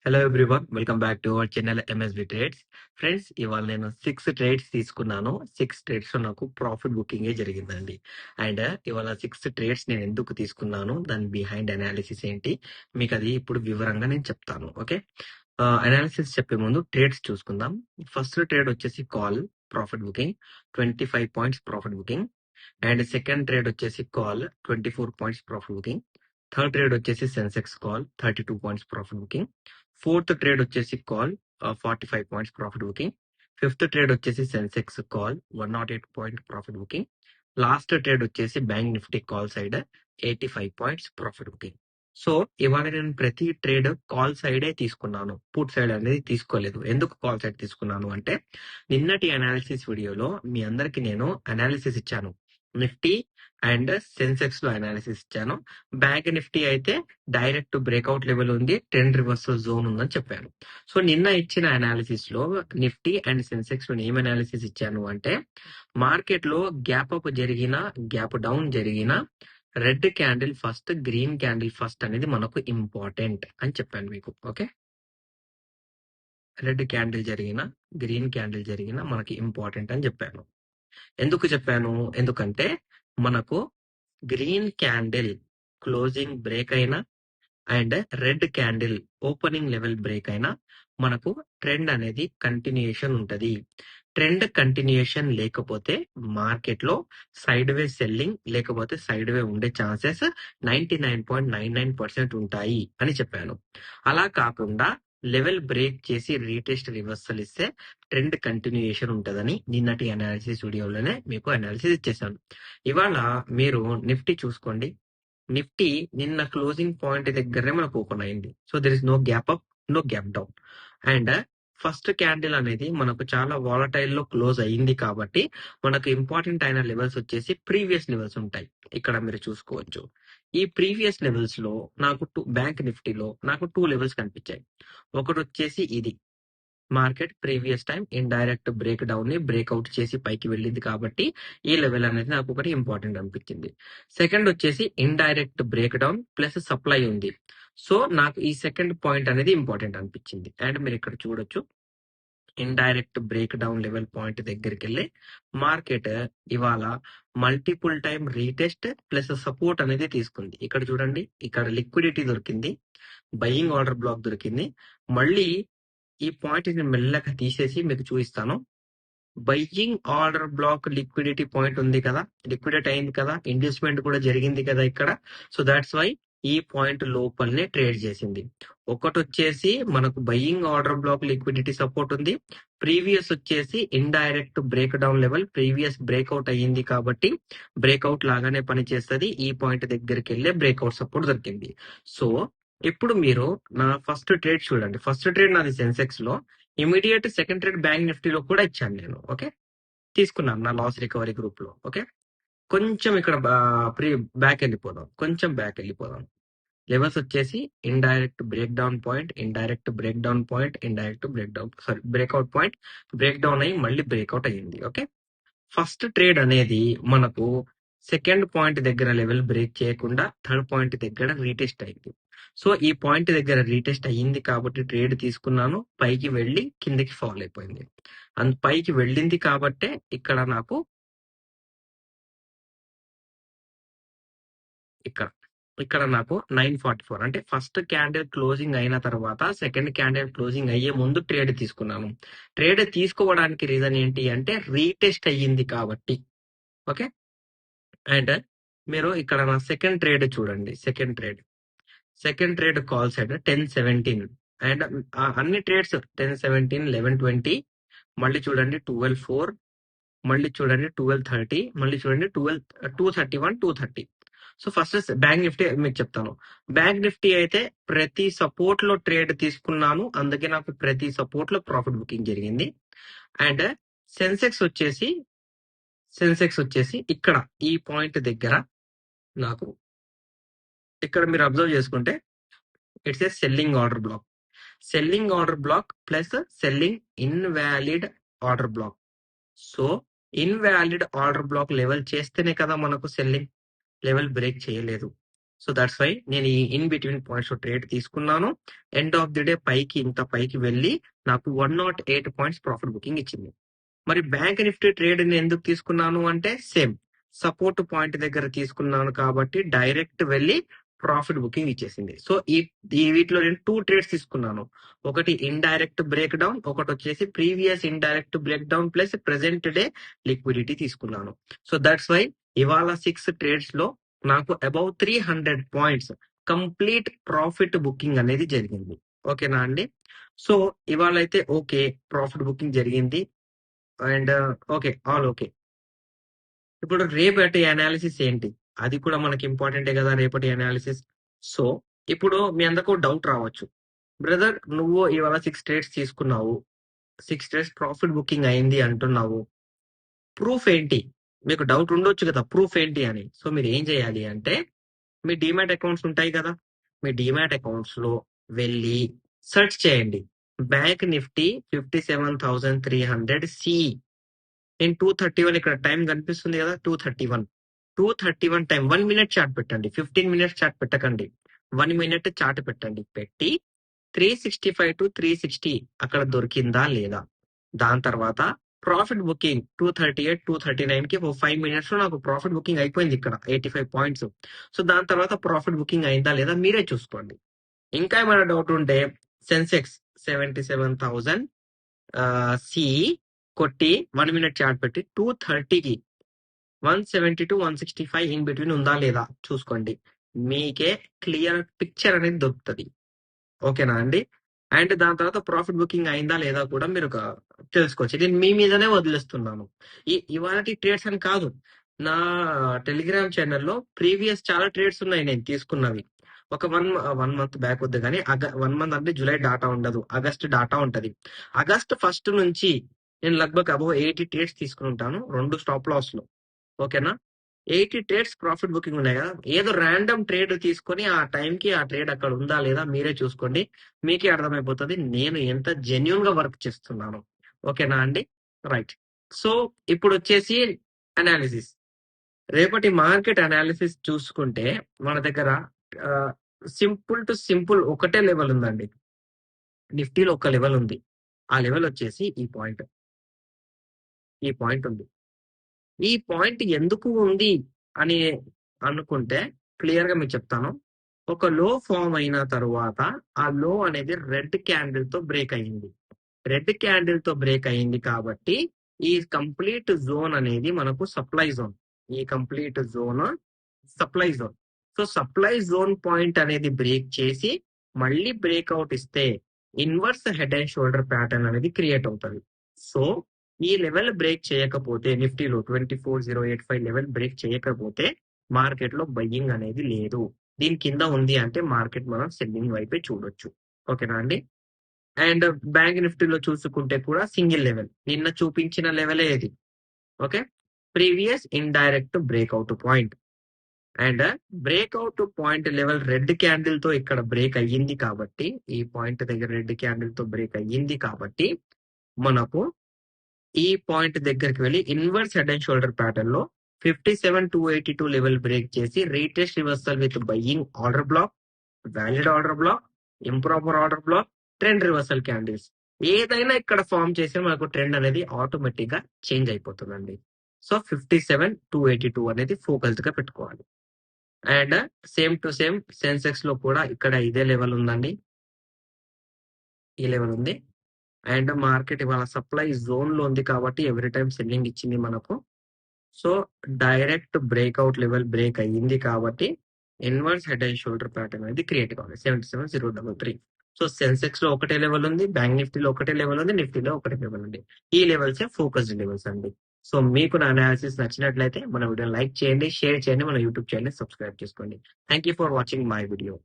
Hello everyone. Welcome back to our channel MSB trades. Friends, ఇవాళ నేను 6 trades తీసుకున్నాను. 6 ట్రేడ్స్‌లో నాకు ప్రాఫిట్ బుకింగే జరిగిందండి. అండ్ ఇవాళ 6 ట్రేడ్స్ నేను ఎందుకు తీసుకున్నాను, దాని బిహైండ్ అనాలిసిస్ ఏంటి, మీకది ఇప్పుడు వివరంగా నేను చెప్తాను. ఓకే. అనాలిసిస్ చెప్పే ముందు ట్రేడ్స్ చూసుకుందాం. ఫస్ట్ ట్రేడ్ వచ్చేసి call profit booking 25 points profit booking. And second trade వచ్చేసి call 24 points profit booking. Third trade వచ్చేసి Sensex call 32 points profit booking. Fourth trade వచ్చేసి call 45 points profit booking. Fifth trade వచ్చేసి Sensex call 108 point profit booking. Last trade వచ్చేసి Bank Nifty call side 85 points profit booking. So ఇవాళ నేను ప్రతి trade call సైడే తీసుకున్నాను, put side అనేది తీసుకోలేదు. ఎందుకు కాల్ సైడ్ తీసుకున్నాను అంటే, నిన్నటి అనాలిసిస్ వీడియోలో మీ అందరికి నేను అనాలిసిస్ ఇచ్చాను. నిఫ్టీ అండ్ సెన్సెక్స్ లో అనాలిసిస్ ఇచ్చాను. బ్యాంక్ నిఫ్టీ అయితే డైరెక్ట్ బ్రేక్అవుట్ లెవెల్ ఉంది, ట్రెండ్ రివర్సల్ జోన్ ఉందని చెప్పాను. సో నిన్న ఇచ్చిన అనాలిసిస్ లో నిఫ్టీ అండ్ సెన్సెక్స్ లో ఏం అనాలిసిస్ ఇచ్చాను అంటే, మార్కెట్ లో గ్యాప్ అప్ జరిగిన, గ్యాప్ డౌన్ జరిగిన, red candle first, green candle first అనేది మనకు ఇంపార్టెంట్ అని చెప్పాను మీకు. ఓకే. రెడ్ క్యాండిల్ జరిగిన, గ్రీన్ క్యాండిల్ జరిగిన మనకి ఇంపార్టెంట్ అని చెప్పాను. ఎందుకు చెప్పాను? ఎందుకంటే మనకు గ్రీన్ క్యాండిల్ క్లోజింగ్ బ్రేక్ అయినా and red candle opening level break అయినా మనకు ట్రెండ్ అనేది కంటిన్యూయేషన్ ఉంటది. ట్రెండ్ కంటిన్యూయేషన్ లేకపోతే మార్కెట్ లో సైడ్ వే సెల్లింగ్ లేకపోతే సైడ్ వే ఉండే ఛాన్సెస్ 99.99% ఉంటాయి అని చెప్పాను. అలా కాకుండా లెవెల్ బ్రేక్ చేసి రీటెస్ట్ రివర్సల్ ఇస్తే ట్రెండ్ కంటిన్యూయేషన్ ఉంటదని నిన్నటి అనాలిసిస్ వీడియోలోనే మీకు అనాలిసిస్ ఇచ్చేసాను. ఇవాళ మీరు నిఫ్టీ చూసుకోండి. నిఫ్టీ నిన్న క్లోజింగ్ పాయింట్ దగ్గరనే మనకు ఓపెన్ అయింది. So there is no gap up, no gap down. And first candle అనేది మనకు చాలా వాలటైల్ లో క్లోజ్ అయ్యింది కాబట్టి మనకు ఇంపార్టెంట్ అయిన లెవెల్స్ వచ్చేసి ప్రీవియస్ లెవెల్స్ ఉంటాయి. ఇక్కడ మీరు చూసుకోవచ్చు. ఈ ప్రీవియస్ లెవెల్స్ లో నాకు బ్యాంక్ నిఫ్టీలో నాకు 2 లెవెల్స్ కనిపించాయి. ఒకటి వచ్చేసి ఇది market previous time indirect break down ని బ్రేక్అవుట్ చేసి పైకి వెళ్ళింది కాబట్టి ఈ లెవెల్ అనేది నాకు ఒకటి ఇంపార్టెంట్ అనిపించింది. సెకండ్ వచ్చేసి indirect break down plus supply ఉంది. సో నాకు ఈ సెకండ్ పాయింట్ అనేది ఇంపార్టెంట్ అనిపించింది. అండ్ మీరు ఇక్కడ చూడొచ్చు, indirect break down level point దగ్గరికి వెళ్ళి మార్కెట్ ఇవాళ multiple time retest plus support అనేది తీసుకుంది. ఇక్కడ చూడండి, ఇక్కడ లిక్విడిటీ దొరికింది, బయింగ్ ఆర్డర్ బ్లాక్ దొరికింది. మళ్ళీ ఈ పాయింట్ ని మెల్లగా తీసేసి మీకు చూపిస్తాను. Buying order black liquidity point ఉంది కదా, లిక్విడేట్ అయింది కదా, ఇన్వెస్ట్మెంట్ కూడా జరిగింది కదా ఇక్కడ. సో దాట్స్ వై ఈ పాయింట్ లోపలనే ట్రేడ్ చేసింది. ఒకటి వచ్చేసి మనకు buying order black liquidity support ఉంది, ప్రీవియస్ వచ్చేసి indirect break down level previous breakout అయ్యింది కాబట్టి బ్రేక్అవుట్ లాగానే పనిచేస్తుంది. ఈ పాయింట్ దగ్గరికి వెళ్ళే బ్రేక్అవుట్ సపోర్ట్ దొరికింది. సో ఇప్పుడు మీరు నా ఫస్ట్ ట్రేడ్ చూడండి. ఫస్ట్ ట్రేడ్ నాది సెన్సెక్స్ లో, ఇమీడియట్ సెకండ్ ట్రేడ్ బ్యాంక్ నిఫ్టీలో కూడా ఇచ్చాను నేను. ఓకే, తీసుకున్నాను నా లాస్ రికవరీ గ్రూప్ లో. ఓకే, కొంచెం ఇక్కడ బ్యాక్ వెళ్ళిపోదాం, కొంచెం బ్యాక్ వెళ్ళిపోదాం. లెవెల్స్ వచ్చేసి indirect break down point, indirect break down point, indirect break down, sorry breakout point, break down అయ్యి మళ్ళీ బ్రేక్అవుట్ అయ్యింది. ఓకే, ఫస్ట్ ట్రేడ్ అనేది మనకు సెకండ్ పాయింట్ దగ్గర లెవెల్ బ్రేక్ చేయకుండా థర్డ్ పాయింట్ దగ్గర రీటెస్ట్ అయింది. సో ఈ పాయింట్ దగ్గర రీటెస్ట్ అయ్యింది కాబట్టి ట్రేడ్ తీసుకున్నాను. పైకి వెళ్ళి కిందకి ఫాల్ అయిపోయింది. అండ్ పైకి వెళ్ళింది కాబట్టే ఇక్కడ నాకు ఇక్కడ ఇక్కడ నాకు 944 అంటే ఫస్ట్ క్యాండిల్ క్లోజింగ్ అయిన తర్వాత సెకండ్ క్యాండిల్ క్లోజింగ్ అయ్యే ముందు ట్రేడ్ తీసుకున్నాను. ట్రేడ్ తీసుకోవడానికి రీజన్ ఏంటి అంటే రీటెస్ట్ అయ్యింది కాబట్టి. ఓకే. అండ్ మీరు ఇక్కడ నా సెకండ్ ట్రేడ్ చూడండి. Second trade call side 10-17 and అన్ని ట్రేడ్స్ 10-17, 11-20, మళ్ళీ చూడండి 12-4, మళ్ళీ చూడండి 12-30, మళ్ళీ చూడండి 231, 230. సో ఫస్ట్ బ్యాంక్ నిఫ్టీ మీకు చెప్తాను. బ్యాంక్ నిఫ్టీ అయితే ప్రతి సపోర్ట్ లో ట్రేడ్ తీసుకున్నాను, అందుకే నాకు ప్రతి సపోర్ట్ లో ప్రాఫిట్ బుకింగ్ జరిగింది. అండ్ సెన్సెక్స్ వచ్చేసి ఇక్కడ ఈ పాయింట్ దగ్గర నాకు ఇక్కడ మీరు అబ్జర్వ్ చేసుకుంటే it's a selling order black plus selling invalid order black. So invalid order block level చేస్తేనే కదా మనకు సెల్లింగ్, లెవెల్ బ్రేక్ చేయలేదు. సో దట్స్ వై నేను ఈ ఇన్ బిట్వీన్ పాయింట్స్ లో ట్రేడ్ తీసుకున్నాను. ఎండ్ ఆఫ్ ది డే ఇంత పైకి వెళ్ళి నాకు 108 పాయింట్స్ ప్రాఫిట్ బుకింగ్ ఇచ్చింది. మరి బ్యాంక్ నిఫ్టీ ట్రేడ్ ని ఎందుకు తీసుకున్నాను అంటే సేమ్ సపోర్ట్ పాయింట్ దగ్గర తీసుకున్నాను కాబట్టి డైరెక్ట్ వెళ్ళి ప్రాఫిట్ బుకింగ్ ఇచ్చేసింది. సో ఈ వీటిలో నేను 2 ట్రేడ్స్ తీసుకున్నాను. ఒకటి ఇండైరెక్ట్ బ్రేక్ డౌన్, ఒకటి వచ్చేసి previous indirect break down plus present day liquidity తీసుకున్నాను. సో దట్స్ వై ఇవాళ 6 ట్రేడ్స్ లో నాకు above 300 points complete profit booking అనేది జరిగింది. ఓకేనా అండి? సో ఇవాళ అయితే ఓకే, ప్రాఫిట్ బుకింగ్ జరిగింది అండ్ ఓకే, ఆల్ ఓకే. ఇప్పుడు రేపటి అనాలిసిస్ ఏంటి, అది కూడా మనకి ఇంపార్టెంటే కదా రేపటి అనాలిసిస్. సో ఇప్పుడు మీ అందరికీ డౌట్ రావచ్చు, బ్రదర్ నువ్వు ఇవాళ 6 ట్రేడ్స్ తీసుకున్నావు, 6 ట్రేడ్స్ ప్రాఫిట్ బుకింగ్ అయింది అంటున్నావు, ప్రూఫ్ ఏంటి? మీకు డౌట్ ఉండొచ్చు కదా ప్రూఫ్ ఏంటి అని. సో మీరు ఏం చేయాలి అంటే మీ డిమాట్ అకౌంట్స్ ఉంటాయి కదా, మీ డిమాట్ అకౌంట్స్ లో వెళ్ళి సెర్చ్ చేయండి బ్యాంక్ నిఫ్టీ 57,300 సి. నేను 231 ఇక్కడ టైం కనిపిస్తుంది కదా, 231 టైం 1 మినిట్ చార్ట్ పెట్టండి, 15 మినిట్స్ చార్ట్ పెట్టకండి, 1 మినిట్ చార్ట్ పెట్టండి. పెట్టి 365 to 360 అక్కడ దొరికిందా లేదా. దాని తర్వాత ప్రాఫిట్ బుకింగ్ 238 239 కి 5 మినిట్స్ లో నాకు ప్రాఫిట్ బుకింగ్ అయిపోయింది ఇక్కడ 85 పాయింట్స్. సో దాని తర్వాత ప్రాఫిట్ బుకింగ్ అయిందా లేదా మీరే చూసుకోండి. ఇంకా ఏమైనా డౌట్ ఉంటే సెన్సెక్స్ 77,000 సి కొట్టి 1 మినిట్ చార్ట్ పెట్టి 230కి 170 to 165 ఇన్ బిట్వీన్ ఉందా లేదా చూసుకోండి, మీకే క్లియర్ పిక్చర్ అనేది దొరుకుతుంది. ఓకేనా అండి? అండ్ దాని తర్వాత ప్రాఫిట్ బుకింగ్ అయిందా లేదా కూడా మీరు తెలుసుకోవచ్చు. నేను మీ మీదనే వదిలేస్తున్నాను. ఇవాళ ట్రేడ్స్ అని కాదు, నా టెలిగ్రామ్ ఛానల్లో ప్రీవియస్ చాలా ట్రేడ్స్ ఉన్నాయి నేను తీసుకున్నవి. ఒక వన్ మంత్ బ్యాక్ వద్దు కానీ 1 మంత్ అంటే జూలై డాటా ఉండదు, ఆగస్ట్ డాటా ఉంటది. ఆగస్ట్ 1 నుంచి నేను లగ్భగ్ అబౌవ్ 80 ట్రేడ్స్ తీసుకుని ఉంటాను 2 స్టాప్ లాస్ లో. ఓకేనా? 80 ట్రేడ్స్ ప్రాఫిట్ బుకింగ్ ఉన్నాయి కదా, ఏదో ర్యాండమ్ ట్రేడ్ తీసుకొని ఆ టైంకి ఆ ట్రేడ్ అక్కడ ఉందా లేదా మీరే చూసుకోండి, మీకే అర్థమైపోతుంది నేను ఎంత జెన్యున్ గా వర్క్ చేస్తున్నాను. ఓకేనా అండి? రైట్. సో ఇప్పుడు వచ్చేసి అనాలిసిస్, రేపటి మార్కెట్ అనాలిసిస్ చూసుకుంటే మన దగ్గర సింపుల్ టు సింపుల్ ఒకటే లెవెల్ ఉందండి. నిఫ్టీలో ఒక లెవెల్ ఉంది, ఆ లెవెల్ వచ్చేసి ఈ పాయింట్ ఉంది. ఈ పాయింట్ ఎందుకు ఉంది అని అనుకుంటే క్లియర్ గా మీకు చెప్తాను. ఒక లో ఫామ్ అయిన తరువాత ఆ లో అనేది రెడ్ క్యాండిల్ తో బ్రేక్ అయ్యింది. రెడ్ క్యాండిల్ తో బ్రేక్ అయ్యింది కాబట్టి ఈ కంప్లీట్ జోన్ అనేది మనకు సప్లై జోన్. ఈ complete zone supply zone. So supply zone point అనేది బ్రేక్ చేసి మళ్ళీ బ్రేక్అవుట్ ఇస్తే inverse head and shoulder pattern అనేది క్రియేట్ అవుతుంది. సో ఈ లెవెల్ బ్రేక్ చేయకపోతే నిఫ్టీలో 24,085 లెవెల్ బ్రేక్ చేయకపోతే మార్కెట్ లో బయ్యింగ్ అనేది లేదు. దీని కింద ఉంది అంటే మార్కెట్ మనం సెల్లింగ్ వైపే చూడొచ్చు. ఓకేనా అండి? అండ్ బ్యాంక్ నిఫ్టీలో చూసుకుంటే కూడా సింగిల్ లెవెల్, నిన్న చూపించిన లెవెలే ఇది. Okay, previous indirect breakout point and breakout point level red candle తో ఇక్కడ బ్రేక్ అయ్యింది కాబట్టి, ఈ పాయింట్ దగ్గర రెడ్ క్యాండిల్ తో బ్రేక్ అయ్యింది కాబట్టి మనకు ఈ పాయింట్ దగ్గరికి వెళ్ళి inverse head and shoulder pattern లో 57,282 లెవెల్ బ్రేక్ చేసి retest reversal with buying order black, valid order black, improper order black, trend reversal candles ఏదైనా ఇక్కడ ఫామ్ చేస్తే మనకు ట్రెండ్ అనేది ఆటోమేటిక్ గా చేంజ్ అయిపోతుందండి. సో 57,282 అనేది ఫోకస్డ్ గా పెట్టుకోవాలి. And same to same Sensex లో కూడా ఇక్కడ ఇదే లెవెల్ ఉందండి, ఈ లెవెల్ ఉంది. అండ్ మార్కెట్ ఇవాళ సప్లై జోన్ లో ఉంది కాబట్టి ఎవ్రీ టైం సెల్లింగ్ ఇచ్చింది మనకు. So direct breakout level break అయ్యింది కాబట్టి inverse head and shoulder pattern అనేది క్రియేట్ కావాలి 77,033. సో సెన్సెక్స్ లో ఒకటే లెవెల్ ఉంది, బ్యాంక్ నిఫ్టీలో ఒకటే లెవెల్ ఉంది, నిఫ్టీలో ఒకటే లెవెల్ ఉంది. ఈ లెవెల్స్ ఫోకస్డ్ లెవెల్స్ అండి. సో మీకు నా అనాలిసిస్ నచ్చినట్లయితే మన వీడియో లైక్ చేయండి, షేర్ చేయండి, మన యూట్యూబ్ ఛానల్ సబ్స్క్రైబ్ చేసుకోండి. Thank you for watching my video.